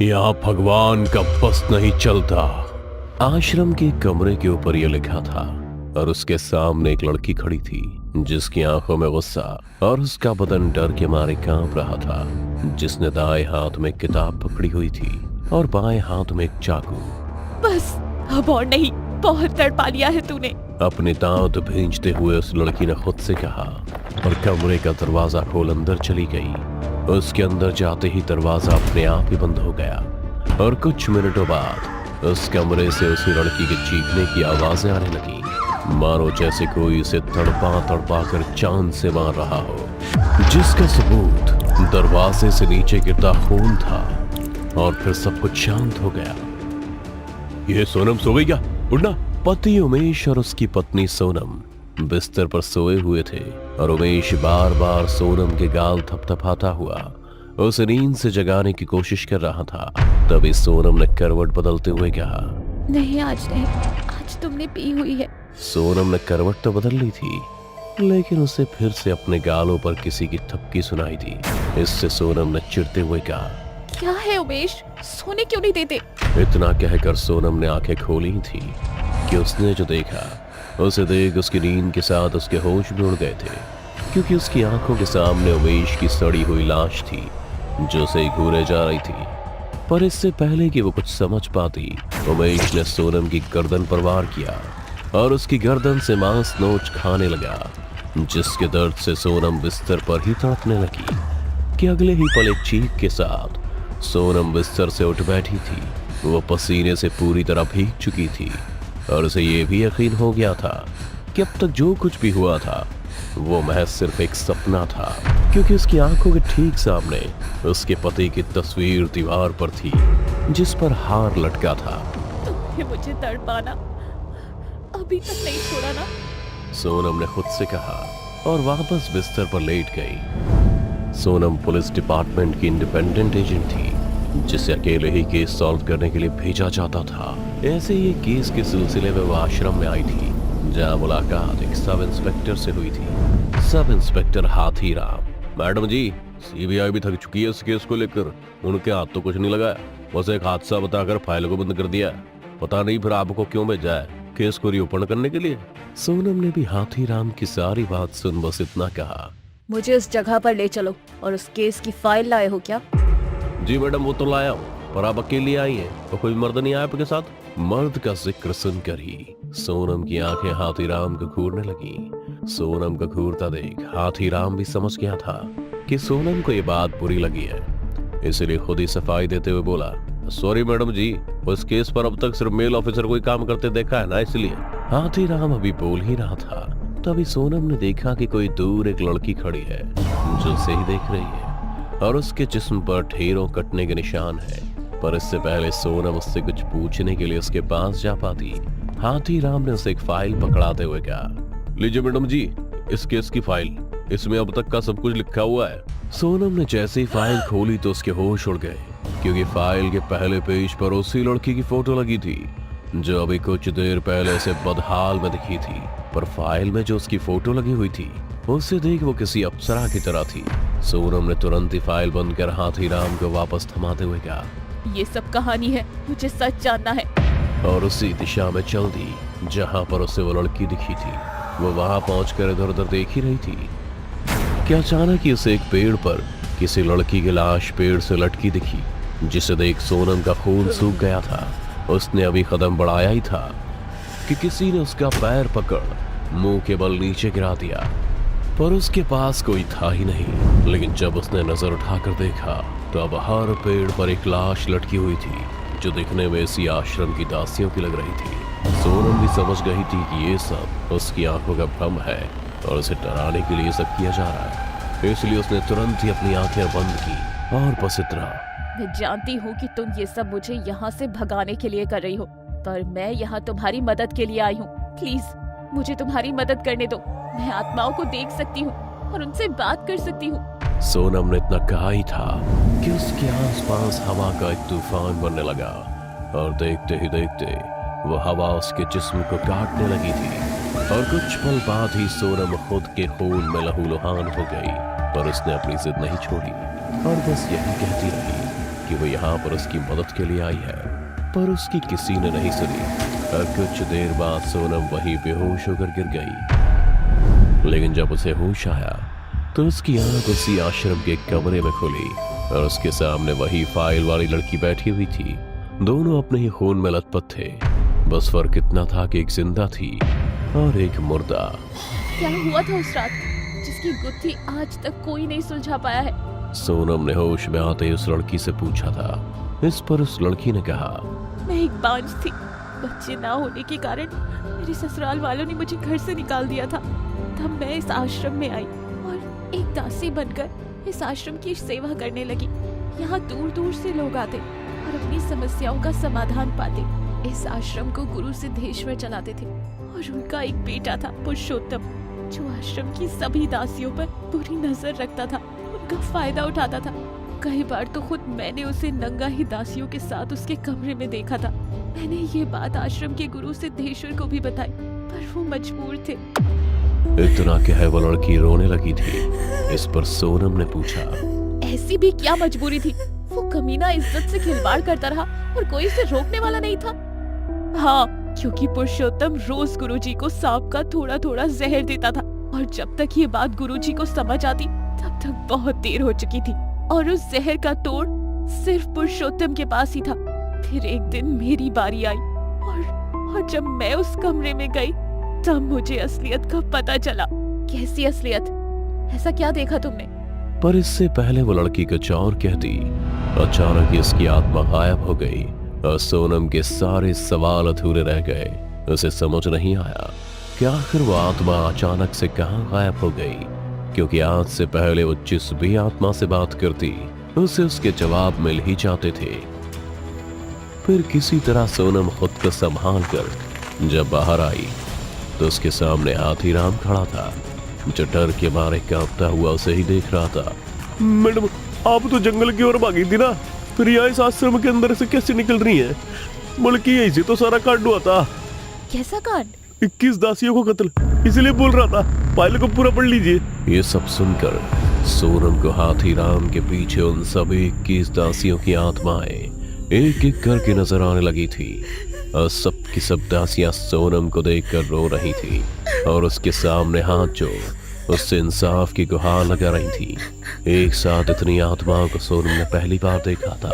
यहाँ भगवान का बस नहीं चलता। आश्रम के कमरे के ऊपर यह लिखा था और उसके सामने एक लड़की खड़ी थी जिसकी आंखों में गुस्सा और उसका बदन डर के मारे कांप रहा था, जिसने दाएं हाथ में किताब पकड़ी हुई थी और बाएं हाथ में एक चाकू। बस अब और नहीं, बहुत तड़पा लिया है तूने। अपने दांत भींचते हुए उस लड़की ने खुद से कहा और कमरे का दरवाजा खोल अंदर चली गई। उसके अंदर जाते ही दरवाजा अपने आप ही बंद हो गया और कुछ मिनटों बाद उस कमरे से उसी लड़की के चीखने की आवाजें आने लगी, मानो जैसे कोई उसे तड़पा तड़पा कर चांद से मार रहा हो, जिसका सबूत दरवाजे से नीचे गिरता खून था। और फिर सब कुछ शांत हो गया। ये सोनम सो गई क्या? उठना। पति उमेश और उसकी पत्नी सोनम बिस्तर पर सोए हुए थे और उमेश बार बार सोनम के गाल थपथपाता हुआ उसे नींद से जगाने की कोशिश कर रहा था। तभी सोनम ने करवट बदलते हुए कहा, नहीं आज नहीं, आज तुमने पी हुई है। सोनम ने करवट तो बदल ली थी, लेकिन उसे फिर से अपने गालों पर किसी की थपकी सुनाई दी। इससे सोनम ने चिढ़ते हुए कहा, क्या है उमेश, सोने क्यों नहीं देते? इतना कहकर सोनम ने आंखें खोली थी कि उसने जो देखा उसे देख उसकी नींद के साथ उसके होश भी उड़ गए थे, क्योंकि उसकी आंखों के सामने उमेश की सड़ी हुई लाश थी जो उसे घूरे जा रही थी। पर इससे पहले कि वो कुछ समझ पाती, उमेश ने सोनम की गर्दन पर वार किया और उसकी गर्दन से मांस नोच खाने लगा, जिसके दर्द से सोनम बिस्तर पर ही तड़पने लगी कि अगले ही पल एक चीख के साथ सोनम बिस्तर से उठ बैठी थी। वो पसीने से पूरी तरह भीग चुकी थी और उसे ये भी यकीन हो गया था कि अब तक जो कुछ भी हुआ था वो महज सिर्फ एक सपना था, क्योंकि उसकी आंखों के ठीक सामने उसके पति की तस्वीर दीवार पर थी जिस पर हार लटका था। तुमने मुझे तड़पाना अभी तक नहीं छोड़ा ना? सोनम ने खुद से कहा और वापस बिस्तर पर लेट गई। सोनम पुलिस डिपार्टमेंट की इंडिपेंडेंट एजेंट थी जिसे अकेले ही केस सॉल्व करने के लिए भेजा जाता था। ऐसे ही केस के सिलसिले में वो आश्रम में आई थी जहां मुलाकात एक सब इंस्पेक्टर से हुई थी। Sub inspector Hathiram. मैडम जी, सीबीआई भी थक चुकी है इस केस को लेकर, उनके हाथ तो कुछ नहीं लगाया, बस एक हादसा बताकर फाइल को बंद कर दिया। पता नहीं फिर आपको क्यों भेजा है, केस को रीओपन करने के लिए? सोनम ने भी हाथीराम की सारी बात सुन बस इतना कहा, मुझे उस जगह पर ले चलो और उस केस की फाइल लाए हो क्या? जी मैडम, वो तो लाया हूँ, पर आप अकेली आई हैं तो कोई मर्द नहीं आया आपके साथ? मर्द का जिक्र सुनकर ही सोनम की आंखें हाथीराम को घूरने लगी। सोनम का घूरता देख हाथीराम भी समझ गया था कि सोनम को ये बात बुरी लगी है, इसलिए खुद ही सफाई देते हुए बोला, सॉरी मैडम जी, उस केस पर अब तक सिर्फ मेल ऑफिसर को ही काम करते देखा है ना, इसलिए। हाथीराम अभी बोल ही रहा था तभी सोनम ने देखा कि कोई दूर एक लड़की खड़ी है जो उसे ही देख रही है और उसके जिस्म पर ढेरों कटने के निशान है। पर इससे पहले सोनम उससे कुछ पूछने के लिए उसके पास जा पाती, हाथीराम ने उसे एक फाइल पकड़ाते हुए कहा, लीजिए मैडम जी, इस केस की फाइल, इसमें अब तक का सब कुछ लिखा हुआ है। सोनम ने जैसे ही फाइल खोली तो उसके होश उड़ गए, क्योंकि फाइल के पहले पेज पर उसी लड़की की फोटो लगी थी जो अभी कुछ देर पहले से बदहाल में दिखी थी। पर फाइल में जो उसकी फोटो लगी हुई थी उसे देख वो किसी अप्सरा की तरह थी। सोनम ने तुरंत ही फाइल बंद कर हाथीराम को वापस थमाते हुए कहा, ये सब कहानी है, मुझे सच जानना है। और उसी दिशा में चल दी जहां पर उसे वो लड़की दिखी थी। वो वहां पहुंचकर इधर उधर देख ही रही थी कि अचानक ही उसे एक पेड़ पर किसी लड़की की लाश पेड़ से लटकी दिखी, जिसे देख सोनम का खून सूख गया था। उसने अभी कदम बढ़ाया ही था कि किसी ने उसका पैर पकड़ मुंह के बल नीचे गिरा दिया, पर उसके पास कोई था ही नहीं। लेकिन जब उसने नजर उठाकर देखा तो अब हर पेड़ पर एक लाश लटकी हुई थी जो दिखने में इसी आश्रम की दासियों की लग रही थी। सोनम भी समझ गई थी कि ये सब उसकी आंखों का भ्रम है और उसे डराने के लिए सब किया जा रहा है, इसलिए उसने तुरंत ही अपनी आंखें बंद की और बस इतना। मैं जानती हूँ कि तुम ये सब मुझे यहाँ से भगाने के लिए कर रही हो, पर मैं यहाँ तुम्हारी मदद के लिए आई हूँ। प्लीज मुझे तुम्हारी मदद करने दो, मैं आत्माओं को देख सकती हूँ और उनसे बात कर सकती हूँ। सोनम ने इतना कहा ही था कि उसके आसपास हवा का एक तूफान बनने लगा और देखते ही देखते वो हवा उसके जिस्म को काटने लगी थी और कुछ पल बाद ही सोनम खुद के खून में लहूलुहान हो गई। पर उसने अपनी जिद नहीं छोड़ी और बस यही कहती रही, कि वो यहाँ पर उसकी मदद के लिए आई है, पर उसकी किसी ने नहीं सुनी और कुछ देर बाद सोनम वहीं बेहोश होकर गिर गई। लेकिन जब उसे होश आया तो उसकी आंख उसी आश्रम के कमरे में खुली और उसके सामने वही फाइल वाली लड़की बैठी हुई थी। दोनों अपने ही खून में लथपथ थे, बस फर्क इतना था कि एक जिंदा थी और एक मुर्दा। क्या हुआ था उस रात जिसकी गुत्थी आज तक कोई नहीं सुलझा पाया है? सोनम ने होश में आते उस लड़की से पूछा था। इस पर उस लड़की ने कहा, मैं एक बांझ थी। बच्चे ना होने के कारण मेरे ससुराल वालों ने मुझे घर से निकाल दिया था। तब मैं इस आश्रम में आई और एक दासी बनकर इस आश्रम की सेवा करने लगी। यहाँ दूर दूर से लोग आते और अपनी समस्याओं का समाधान पाते। इस आश्रम को गुरु सिद्धेश्वर चलाते थे और उनका एक बेटा था पुरुषोत्तम, जो आश्रम की सभी दासियों पर बुरी नजर रखता था, उनका फायदा उठाता था। कई बार तो खुद मैंने उसे नंगा ही दासियों के साथ उसके कमरे में देखा था। मैंने ये बात आश्रम के गुरु सिद्धेश्वर को भी बताई, पर वो मजबूर थे। इतना कह वो लड़की रोने लगी थी। इस पर सोनम ने पूछा, ऐसी भी क्या मजबूरी थी? वो कमीना इज्जत से खिलवाड़ करता रहा और कोई उसे रोकने वाला नहीं था। हाँ, क्योंकि पुरुषोत्तम रोज गुरुजी को सांप का थोड़ा थोड़ा जहर देता था और जब तक ये बात गुरुजी को समझ आती तब तक बहुत देर हो चुकी थी और उस जहर का तोड़ सिर्फ पुरुषोत्तम के पास ही था। फिर एक दिन मेरी बारी आई और जब मैं उस कमरे में गई तब मुझे असलियत का पता चला। कैसी असलियत? ऐसा क्या देखा तुमने? पर इससे पहले वो लड़की कुछ और कहती, अचानक ही उसकी आत्मा गायब हो गई और सोनम के सारे सवाल अधूरे रह गए। उसे समझ नहीं आया कि आखिर वो आत्मा अचानक से कहाँ गायब हो गई, क्योंकि आज से पहले वो जिस भी आत्मा से बात करती उसे उसके जवाब मिल ही जाते थे। फिर किसी तरह सोनम खुद को संभाल कर जब बाहर आई तो उसके सामने हाथीराम खड़ा था, जो डर के मारे कांपता हुआ उसे ही देख रहा था। मैडम, आप तो जंगल की ओर भागी थी ना, फिर यहाँ इस आश्रम के अंदर से कैसे निकल रही हैं? बल्कि यही से तो सारा कांड हुआ था। कैसा कांड? 21 दासियों को कत्ल, इसलिए बोल रहा था। फाइल को पूरा पढ़ लीजिए। ये सब सुनकर सोनम को हाथीराम के पीछे उन सभी 21 दासियों की आत्माएं एक एक करके नजर आने लगी थी और सब की सब दासियां सोनम को देखकर रो रही थी और उसके सामने हाथ जोड़ उससे इंसाफ की गुहार लगा रही थी। एक साथ इतनी आत्माओं को सोनम ने पहली बार देखा था।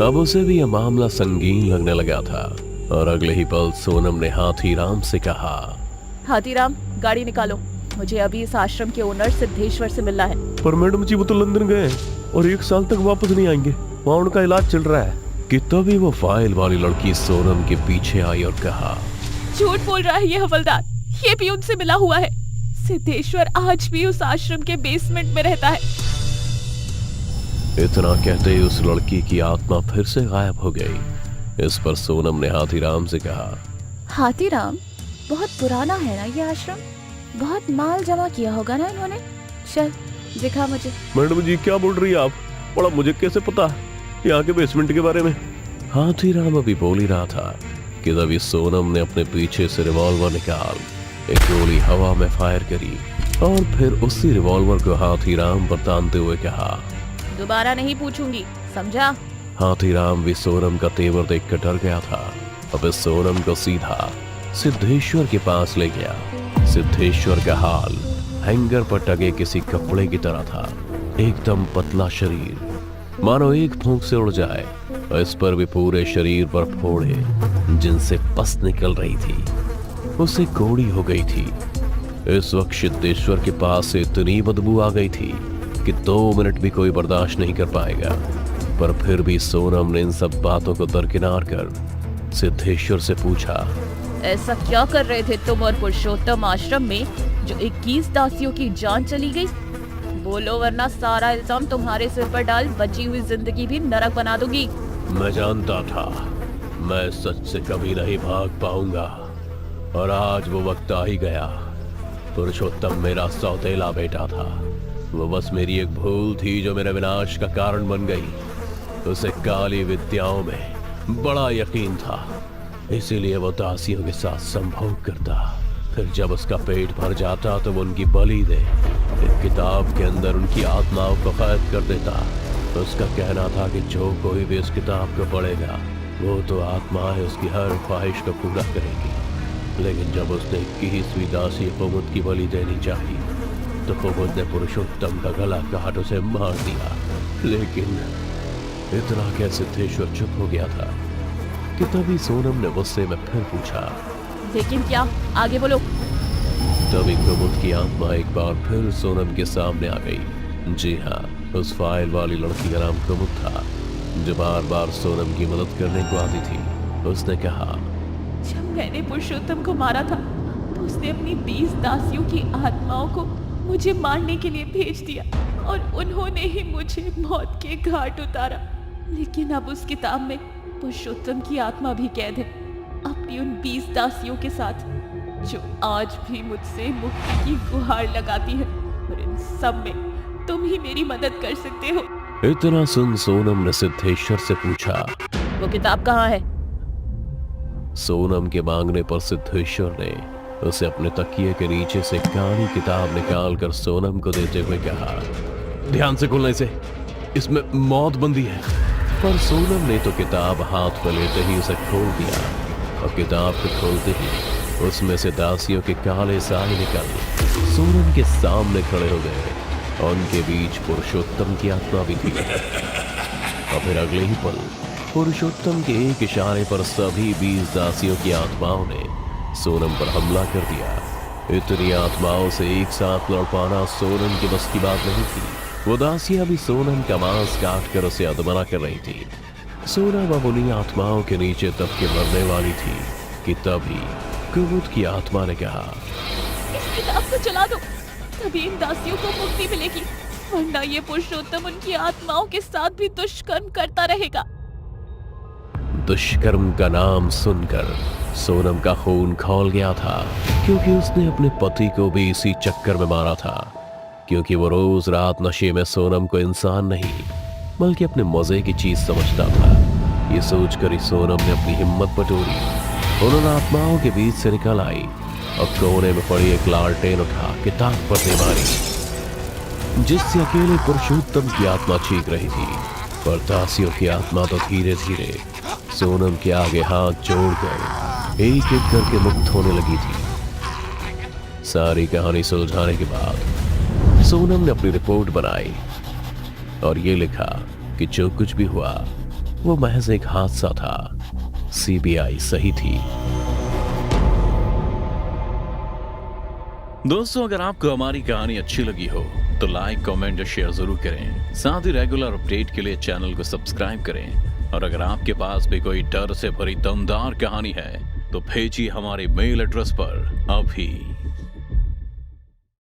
अब उसे भी यह मामला संगीन लगने लगा था और अगले ही पल सोनम ने हाथीराम से कहा, हाथीराम, गाड़ी निकालो, मुझे अभी इस आश्रम के ओनर सिद्धेश्वर से मिलना है। पर मैडम जी, वो तो लंदन गए और 1 साल तक वापस नहीं आएंगे, वहाँ उनका इलाज चल रहा है। कि तभी वो फाइल वाली लड़की सोनम के पीछे आई और कहा, झूठ बोल रहा है ये हवलदार, ये भी उनसे मिला हुआ है। सिद्धेश्वर आज भी उस आश्रम के बेसमेंट में रहता है। इतना कहते ही उस लड़की की आत्मा फिर से गायब हो गई। इस पर सोनम ने हाथीराम से कहा, हाथीराम, बहुत पुराना है ना ये आश्रम, बहुत माल जमा किया होगा ना इन्होंने। चल दिखा मुझे। मैडम जी, क्या बोल रही है आप? बड़ा मुझे कैसे पता यहाँ के बेसमेंट के बारे में? हाथीराम अभी बोल ही रहा था कि तभी सोनम ने अपने पीछे से रिवॉल्वर निकाल एक गोली हवा में फायर करी और फिर उसी रिवॉल्वर को हाथीराम पर तानते हुए कहा, दोबारा नहीं पूछूंगी, समझा? हाथीराम भी सोनम का तेवर देखकर डर गया था। अब इस सोनम को सीधा सिद्धेश्वर के पास ले गया। सिद्धेश्वर का हाल हैंगर पर टंगे किसी कपड़े की तरह था, एकदम पतला शरीर, मानो एक फूंक से उड़ जाए। और इस पर भी पूरे शरीर पर फोड़े जिनसे पस निकल रही थी। उसे कोड़ी हो गई थी। इस वक्त सिद्धेश्वर के पास से इतनी बदबू आ गई थी कि 2 मिनट भी कोई बर्दाश्त नहीं कर पाएगा। पर फिर भी सोनम ने इन सब बातों को दरकिनार कर सिद्धेश्वर से पूछा, ऐसा क्या कर रहे थे तुम और पुरुषोत्तम आश्रम में जो 21 दासियों की जान चली गई? बोलो, वरना सारा इल्जाम तुम्हारे सिर पर डाल बची हुई जिंदगी भी नरक बना दूंगी। मैं जानता था मैं सच से कभी नहीं भाग पाऊंगा और आज वो वक्त आ ही गया। पुरुषोत्तम मेरा सौतेला बेटा था, वो बस मेरी एक भूल थी जो मेरे विनाश का कारण बन गई। उसे काली विद्याओं में बड़ा यकीन था, इसीलिए वो दासियों के साथ संभोग करता। फिर जब उसका पेट भर जाता तो वो उनकी बलि दे। किताब के अंदर उनकी आत्माओं को कैद कर देता। उसका कहना था कि जो कोई भी इस किताब को पढ़ेगा वो तो आत्माएं उसकी हर ख्वाहिश को पूरा करेगी। लेकिन जब उसने 21वीं दासी कुमुद की बलि देनी चाहिए तो कुमुद ने पुरुषोत्तम का गला काट उसे मार दिया। लेकिन इतना क्या सिद्धेश्वर चुप हो गया था कि तभी सोनम ने गुस्से में फिर पूछा, लेकिन क्या? आगे बोलो। तभी कुमुद की आत्मा एक बार फिर सोनम के सामने आ गई। जी हाँ, उस फाइल वाली लड़की का नाम कुमुद था जो बार बार सोनम की मदद करने को आती थी। उसने कहा, जब मैंने पुरुषोत्तम को मारा था तो उसने अपनी 20 दासियों की आत्माओं को मुझे मारने के लिए भेज दिया और उन्होंने ही मुझे मौत के घाट उतारा। लेकिन अब उस किताब में पुरुषोत्तम की आत्मा भी कैद है, अपनी उन 20 दासियों के साथ, जो आज भी मुझसे मुक्ति की गुहार लगाती है। और इन सब में तुम ही मेरी मदद कर सकते हो। इतना सुन सोनम ने सिद्धेश्वर से पूछा, वो किताब कहाँ है? सोनम के मांगने पर सिद्धेश्वर ने उसे अपने तकिए के नीचे से काली किताब निकाल कर सोनम को देते हुए कहा, ध्यान से खोलने से, इसमें मौत बंदी है। पर सोनम ने तो किताब हाथ में लेते ही उसे खोल दिया और किताब को खोलते ही उसमें से दासियों के काले साए निकल सोनम के सामने खड़े हो गए और उनके बीच पुरुषोत्तम की आत्मा भी थी। और फिर अगले ही पल पुरुषोत्तम के एक इशारे पर सभी 20 दासियों की आत्माओं ने सोनम पर हमला कर दिया। इतनी आत्माओं से एक साथ लड़ पाना सोनम की बस की बात नहीं थी। वो दासियां भी सोनम का मांस काट कर उसे अधमरा कर रही थी। सोनम अब उन्हीं आत्माओं के नीचे दब के मरने वाली थी कि तभी कुमुद की आत्मा ने कहा, इस किताब को चला दो, तभी इन दासियों को मुक्ति मिलेगी, वरना ये पुरुषोत्तम उनकी आत्माओं के साथ भी दुष्कर्म करता रहेगा। दुष्कर्म का नाम सुनकर सोनम का खून खौल गया था, क्योंकि उसने अपने पति को भी इसी चक्कर में मारा था। क्योंकि वो रोज रात नशे में सोनम को इंसान नहीं बल्कि अपने मजे की चीज समझता था। ये सोचकर ही सोनम ने अपनी हिम्मत बटोरी। उन्होंने आत्माओं के बीच से निकल आई और कोने में पड़ी एक लालटेन उठा किताब पर दे मारी, जिससे अकेले पुरुषोत्तम की आत्मा चीख रही थी। पर दासियों की आत्मा तो धीरे धीरे सोनम के आगे हाथ जोड़कर एक एक करके मुक्त होने लगी थी। सारी कहानी सुलझाने के बाद सोनम ने अपनी रिपोर्ट बनाई और ये लिखा कि जो कुछ भी हुआ वो महज एक हादसा था। सीबीआई सही थी। दोस्तों, अगर आपको हमारी कहानी अच्छी लगी हो तो लाइक, कमेंट और शेयर जरूर करें। साथ ही रेगुलर अपडेट के लिए चैनल को सब्सक्राइब करें। और अगर आपके पास भी कोई डर से भरी दमदार कहानी है तो भेजिए हमारे मेल एड्रेस पर अभी।